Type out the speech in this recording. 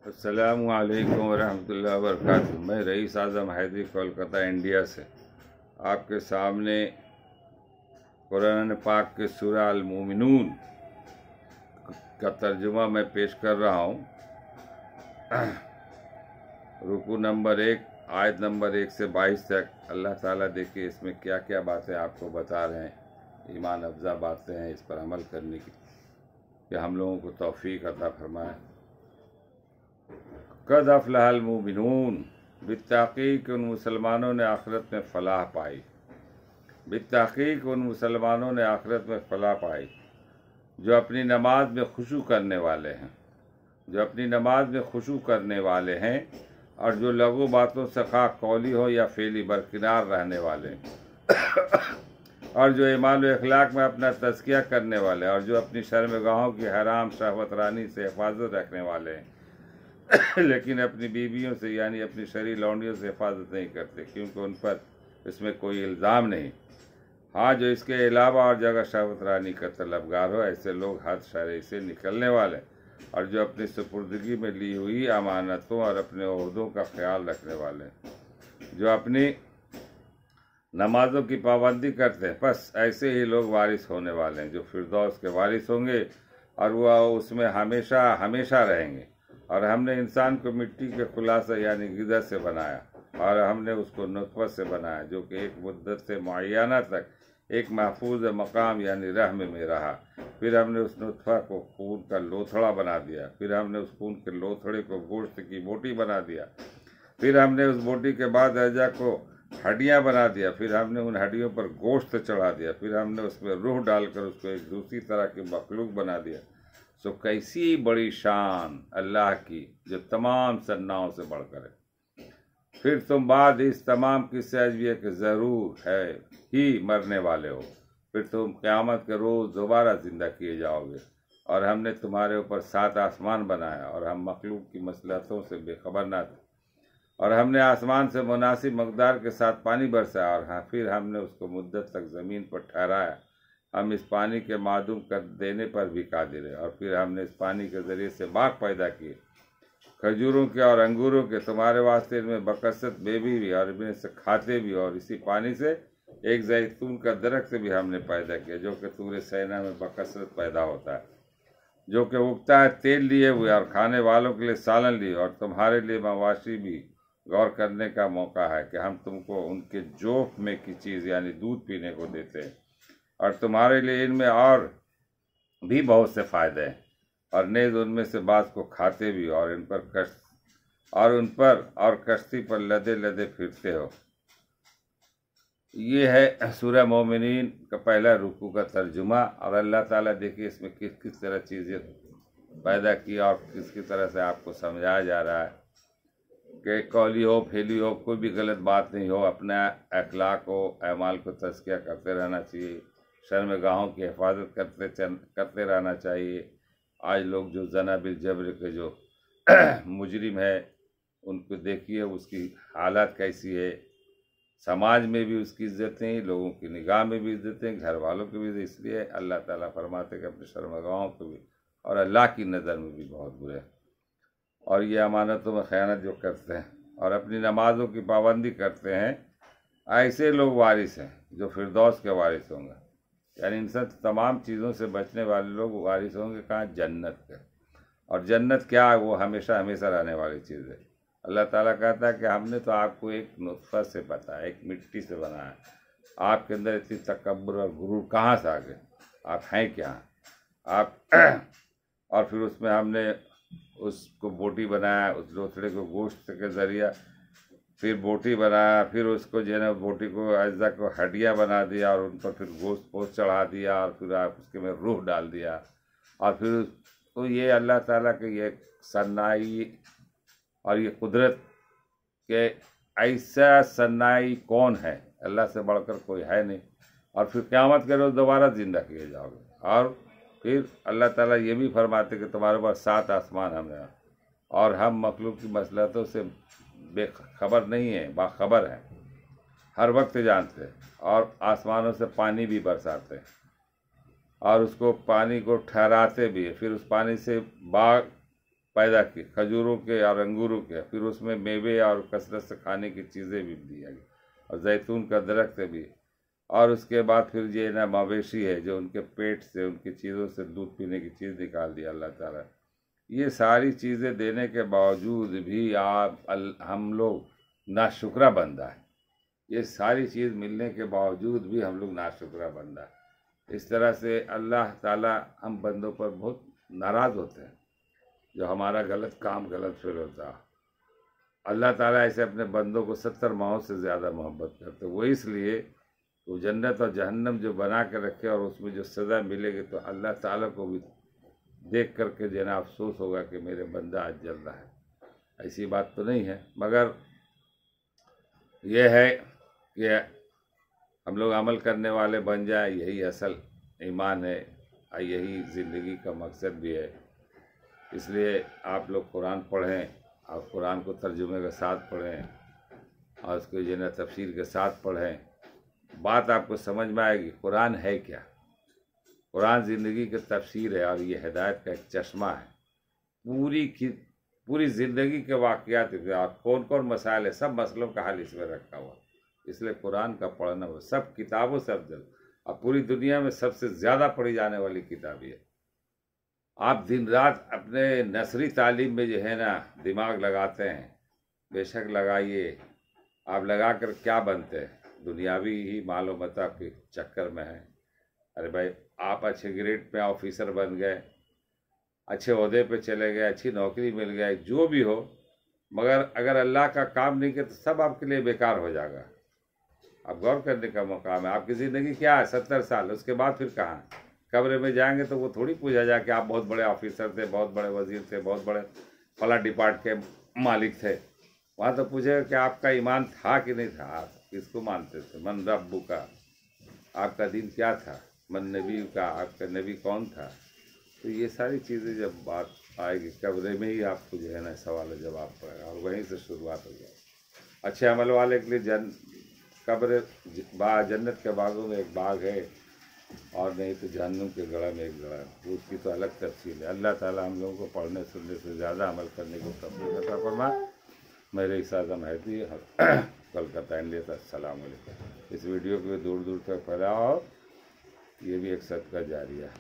السلام علیکم ورحمۃ اللہ وبرکاتہ۔ میں رئیس اعظم حیدری کولکتہ انڈیا سے آپ کے سامنے قرآن پاک کے سورہ المومنون کا ترجمہ میں پیش کر رہا ہوں۔ رکوع نمبر 1 آیت نمبر 1 سے 22 تک اللہ تعالیٰ دیکھیے اس میں کیا کیا باتیں آپ کو بتا رہے ہیں، ایمان افزا باتیں ہیں، اس پر عمل کرنے کی کہ ہم لوگوں کو توفیق عطا فرمائے۔ قد افلح المؤمنون، بالتحقیق ان مسلمانوں نے آخرت میں فلاح پائی۔ بالتحقیق ان مسلمانوں نے آخرت میں فلاح پائی جو اپنی نماز میں خشوع کرنے والے ہیں، جو اپنی نماز میں خشوع کرنے والے ہیں اور جو لغو باتوں سے خواہ قولی ہو یا فعلی برکنار رہنے والے ہیں، اور جو ایمان و اخلاق میں اپنا تزکیہ کرنے والے اور جو اپنی شرمگاہوں کی حرام شہوت رانی سے حفاظت رکھنے والے ہیں لیکن اپنی بیویوں سے یعنی اپنی شرعی لونڈیوں سے حفاظت نہیں کرتے کیونکہ ان پر اس میں کوئی الزام نہیں۔ ہاں، جو اس کے علاوہ اور جگہ شہوت رانی کا طلبگار ہو، ایسے لوگ حد شرعی سے نکلنے والے اور جو اپنی سپردگی میں لی ہوئی امانتوں اور اپنے عہدوں کا خیال رکھنے والے ہیں، جو اپنی نمازوں کی پابندی کرتے ہیں، بس ایسے ہی لوگ وارث ہونے والے ہیں جو فردوس کے وارث ہوں گے اور وہ اس میں ہمیشہ ہمیشہ رہیں گے۔ اور ہم نے انسان کو مٹی کے خلاصہ یعنی غذا سے بنایا اور ہم نے اس کو نطفہ سے بنایا جو کہ ایک مدت سے معینہ تک ایک محفوظ مقام یعنی رحم میں رہا۔ پھر ہم نے اس نطفہ کو خون کا لوتھڑا بنا دیا، پھر ہم نے اس خون کے لوتھڑے کو گوشت کی بوٹی بنا دیا، پھر ہم نے اس بوٹی کے بعد اعضاء کو ہڈیاں بنا دیا، پھر ہم نے ان ہڈیوں پر گوشت چڑھا دیا، پھر ہم نے اس میں روح ڈال کر اس کو ایک دوسری طرح کی مخلوق بنا دیا۔ سو کیسی بڑی شان اللہ کی جو تمام ثناؤں سے بڑھ کر ہے۔ پھر تم بعد اس تمام کی سہجویہ کہ ضرور ہے ہی مرنے والے ہو، پھر تم قیامت کے روز دوبارہ زندہ کیے جاؤ گے۔ اور ہم نے تمہارے اوپر 7 آسمان بنایا اور ہم مخلوق کی مصلحتوں سے بے خبر نہ تھے، اور ہم نے آسمان سے مناسب مقدار کے ساتھ پانی برسایا اور پھر ہم نے اس کو مدت تک زمین پر ٹھہرایا۔ ہم اس پانی کے معدوم کر دینے پر بھی قادر ہیں، اور پھر ہم نے اس پانی کے ذریعے سے باغ پیدا کیے، کھجوروں کے اور انگوروں کے، تمہارے واسطے ان میں بکثرت بیوی بھی اور ان سے کھاتے بھی، اور اسی پانی سے ایک زیتون کا درخت بھی ہم نے پیدا کیا جو کہ طور سینا میں بکثرت پیدا ہوتا ہے، جو کہ اگتا ہے تیل لیے ہوئے اور کھانے والوں کے لیے سالن لیے، اور تمہارے لیے مواشی بھی۔ غور کرنے کا موقع ہے کہ ہم تم کو ان کے جوف میں کی چیز یعنی دودھ پینے کو دیتے ہیں، اور تمہارے لیے ان میں اور بھی بہت سے فائدے ہیں، اور نیز ان میں سے بعض کو کھاتے بھی، اور ان پر اور کشتی پر لدے لدے پھرتے ہو۔ یہ ہے سورہ مومنین کا پہلا رکوع کا ترجمہ، اور اللہ تعالیٰ دیکھیے اس میں کس کس طرح چیزیں پیدا کی اور کس کی طرح سے آپ کو سمجھایا جا رہا ہے کہ قولی ہو پھیلی ہو کوئی بھی غلط بات نہیں ہو، اپنے اخلاق و اعمال کو تزکیہ کرتے رہنا چاہیے، شرمگاہوں کی حفاظت کرتے رہنا چاہیے۔ آج لوگ جو زنا بالجبر کے جو مجرم ہے ان کو دیکھیے اس کی حالت کیسی ہے، سماج میں بھی اس کی عزت نہیں، لوگوں کی نگاہ میں بھی عزت نہیں، گھر والوں کی بھی عزت، اس لیے اللہ تعالیٰ فرماتے کہ اپنے شرمگاہوں کو بھی اور اللہ کی نظر میں بھی بہت برے ہیں۔ اور یہ امانتوں میں خیانت جو کرتے ہیں اور اپنی نمازوں کی پابندی کرتے ہیں، ایسے لوگ وارث ہیں جو فردوس کے وارث ہوں گے، یعنی ان سے تمام چیزوں سے بچنے والے لوگ وارث ہوں گے کہاں؟ جنت کے۔ اور جنت کیا ہے؟ وہ ہمیشہ ہمیشہ رہنے والی چیز ہے۔ اللہ تعالیٰ کہتا ہے کہ ہم نے تو آپ کو ایک نطفہ سے بتایا، ایک مٹی سے بنایا، آپ کے اندر اتنی تکبر اور غرور کہاں سے آ گئے؟ آپ ہیں کیا؟ آپ اور پھر اس میں ہم نے اس کو بوٹی بنایا، اس لوتھڑے کو گوشت کے ذریعہ، پھر بوٹی بنایا، پھر اس کو جو ہے نا بوٹی کو اجزا کو ہڈیاں بنا دیا اور ان پر پھر گوشت پوست چڑھا دیا، اور پھر آپ اس کے میں روح ڈال دیا، اور پھر تو یہ اللہ تعالیٰ کے یہ صنائی اور یہ قدرت کہ ایسا صنائی کون ہے؟ اللہ سے بڑھ کر کوئی ہے نہیں۔ اور پھر قیامت کے روز دوبارہ زندہ کیے جاؤ گے، اور پھر اللہ تعالیٰ یہ بھی فرماتے کہ تمہارے پاس 7 آسمان ہم نے، اور ہم مخلوق کی مصلحتوں سے بے خبر نہیں ہیں، باخبر ہیں، ہر وقت جانتے ہیں، اور آسمانوں سے پانی بھی برساتے ہیں اور اس کو پانی کو ٹھہراتے بھی ہیں، پھر اس پانی سے باغ پیدا کی، کھجوروں کے اور انگوروں کے، پھر اس میں میوے اور کثرت سے کھانے کی چیزیں بھی دیا گئی، اور زیتون کا درخت بھی، اور اس کے بعد پھر یہ نا مویشی ہے جو ان کے پیٹ سے، ان کی چیزوں سے دودھ پینے کی چیز نکال دی اللہ تعالیٰ۔ یہ ساری چیزیں دینے کے باوجود بھی ہم لوگ ناشکرہ بندہ ہے، یہ ساری چیز ملنے کے باوجود بھی ہم لوگ ناشکرہ بندہ ہے۔ اس طرح سے اللہ تعالیٰ ہم بندوں پر بہت ناراض ہوتے ہیں جو ہمارا غلط کام غلط فعل ہوتا ہے۔ اللہ تعالیٰ ایسے اپنے بندوں کو 70 ماؤں سے زیادہ محبت کرتے، وہ اس لیے وہ جنت اور جہنم جو بنا کے رکھے اور اس میں جو سزا ملے گی تو اللہ تعالیٰ کو بھی دیکھ کر کے جو ہے نا افسوس ہوگا کہ میرے بندہ آج جل رہا ہے۔ ایسی بات تو نہیں ہے، مگر یہ ہے کہ ہم لوگ عمل کرنے والے بن جائیں، یہی اصل ایمان ہے اور یہی زندگی کا مقصد بھی ہے۔ اس لیے آپ لوگ قرآن پڑھیں اور قرآن کو ترجمے کے ساتھ پڑھیں اور اس کو جو ہے نا تفسیر کے ساتھ پڑھیں، بات آپ کو سمجھ میں آئے گی قرآن ہے کیا۔ قرآن زندگی کی تفسیر ہے اور یہ ہدایت کا ایک چشمہ ہے، پوری زندگی کے واقعات، کون کون مسائل ہے، سب مسئلوں کا حل اس میں رکھا ہوا۔ اس لیے قرآن کا پڑھنا ہو سب کتابوں سے افضل، اور پوری دنیا میں سب سے زیادہ پڑھی جانے والی کتاب یہ ہے۔ آپ دن رات اپنے نثری تعلیم میں جو ہے نا دماغ لگاتے ہیں، بے شک لگائیے، آپ لگا کر کیا بنتے ہیں؟ دنیاوی ہی مال و متاع کے چکر میں ہیں۔ ارے بھائی آپ اچھے گریڈ پہ آفیسر بن گئے، اچھے عہدے پہ چلے گئے، اچھی نوکری مل گئے، جو بھی ہو، مگر اگر اللہ کا کام نہیں کیا تو سب آپ کے لیے بیکار ہو جائے گا۔ اب غور کرنے کا مقام ہے، آپ کی زندگی کیا ہے؟ 70 سال، اس کے بعد پھر کہاں؟ قبر میں جائیں گے تو وہ تھوڑی پوچھا جائے کہ آپ بہت بڑے آفیسر تھے، بہت بڑے وزیر تھے، بہت بڑے فلاں ڈپارٹ کے مالک تھے۔ وہاں تو پوچھے گا کہ آپ کا ایمان تھا کہ نہیں تھا، آپ کس کو مانتے تھے، من ربو کا، آپ کا دین کیا تھا، من نبی کا، آپ کا نبی کون تھا۔ تو یہ ساری چیزیں جب بات آئے گی قبر میں ہی آپ کو جو ہے نا سوال و جواب پڑے گا، اور وہیں سے شروعات ہو جائے گی۔ اچھے عمل والے کے لیے قبر جنت کے باغوں میں ایک باغ ہے، اور نہیں تو جہنم کے گڑھا میں ایک گڑھا ہے، اس کی تو الگ تفصیل ہے۔ اللہ تعالیٰ ہم لوگوں کو پڑھنے سننے سے زیادہ عمل کرنے کو توفیق عطا فرمائے۔ میرے اعزاز مہدی کلکتہ انڈیا سے السلام علیکم۔ اس ویڈیو کو دور دور تک پھیلاؤ، اور یہ بھی ایک صدقہ جاریہ ہے۔